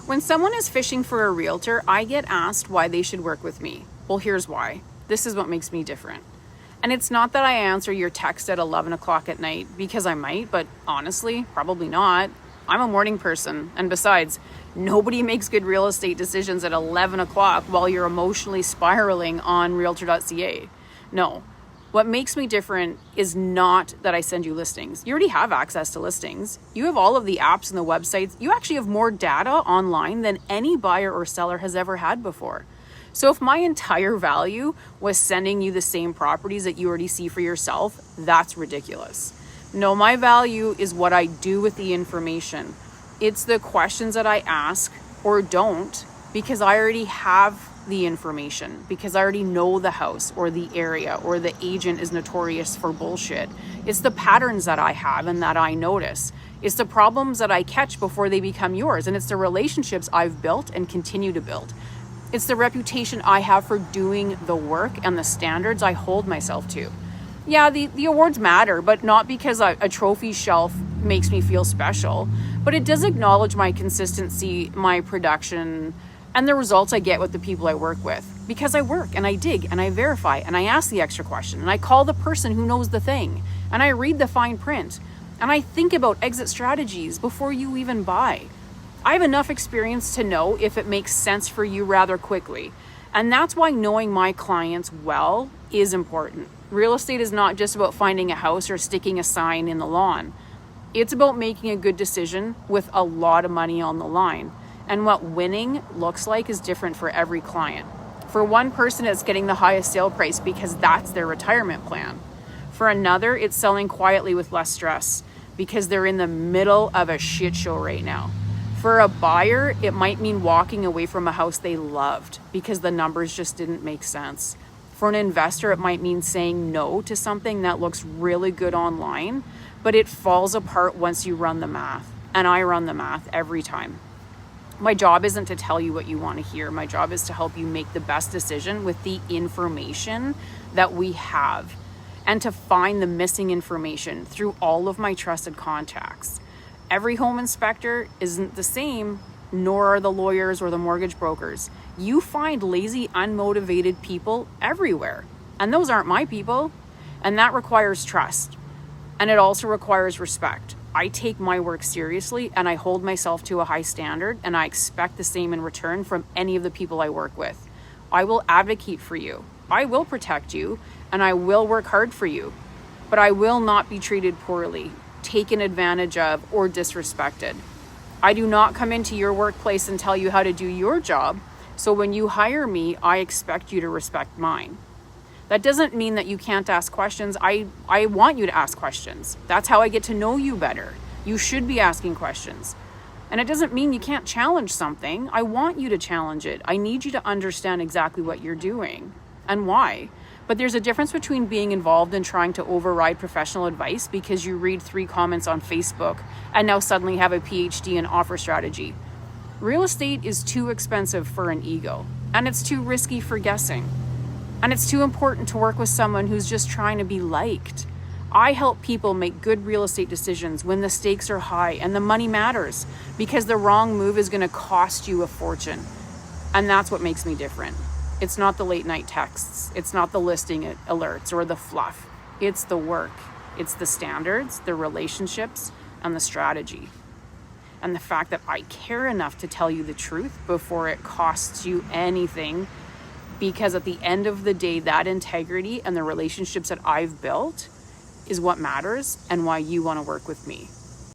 When someone is fishing for a realtor, I get asked why they should work with me. Well, here's why. This is what makes me different. And it's not that I answer your text at 11 o'clock at night, because I might, but honestly, probably not. I'm a morning person. And besides, nobody makes good real estate decisions at 11 o'clock while you're emotionally spiraling on realtor.ca. No. What makes me different is not that I send you listings. You already have access to listings. You have all of the apps and the websites. You actually have more data online than any buyer or seller has ever had before. So if my entire value was sending you the same properties that you already see for yourself, that's ridiculous. No, my value is what I do with the information. It's the questions that I ask or don't, because I already have the information, because I already know the house or the area, or the agent is notorious for bullshit. It's the patterns that I have and that I notice. It's the problems that I catch before they become yours. And it's the relationships I've built and continue to build. It's the reputation I have for doing the work and the standards I hold myself to. Yeah, the awards matter, but not because a trophy shelf makes me feel special, but it does acknowledge my consistency, my production, and the results I get with the people I work with. Because I work and I dig and I verify and I ask the extra question and I call the person who knows the thing and I read the fine print and I think about exit strategies before you even buy. I have enough experience to know if it makes sense for you rather quickly. And that's why knowing my clients well is important. Real estate is not just about finding a house or sticking a sign in the lawn. It's about making a good decision with a lot of money on the line. And what winning looks like is different for every client. For one person, it's getting the highest sale price because that's their retirement plan. For another, it's selling quietly with less stress because they're in the middle of a shit show right now. For a buyer, it might mean walking away from a house they loved because the numbers just didn't make sense. For an investor, it might mean saying no to something that looks really good online, but it falls apart once you run the math. And I run the math every time. My job isn't to tell you what you want to hear. My job is to help you make the best decision with the information that we have, and to find the missing information through all of my trusted contacts. Every home inspector isn't the same, nor are the lawyers or the mortgage brokers. You find lazy, unmotivated people everywhere, and those aren't my people. And that requires trust. And it also requires respect. I take my work seriously and I hold myself to a high standard, and I expect the same in return from any of the people I work with. I will advocate for you. I will protect you, and I will work hard for you. But I will not be treated poorly, taken advantage of, or disrespected. I do not come into your workplace and tell you how to do your job. So when you hire me, I expect you to respect mine. That doesn't mean that you can't ask questions. I want you to ask questions. That's how I get to know you better. You should be asking questions. And it doesn't mean you can't challenge something. I want you to challenge it. I need you to understand exactly what you're doing and why. But there's a difference between being involved and trying to override professional advice because you read 3 comments on Facebook and now suddenly have a PhD in offer strategy. Real estate is too expensive for an ego, and it's too risky for guessing. And it's too important to work with someone who's just trying to be liked. I help people make good real estate decisions when the stakes are high and the money matters, because the wrong move is going to cost you a fortune. And that's what makes me different. It's not the late night texts. It's not the listing alerts or the fluff. It's the work. It's the standards, the relationships, and the strategy. And the fact that I care enough to tell you the truth before it costs you anything, because at the end of the day, that integrity and the relationships that I've built is what matters and why you want to work with me.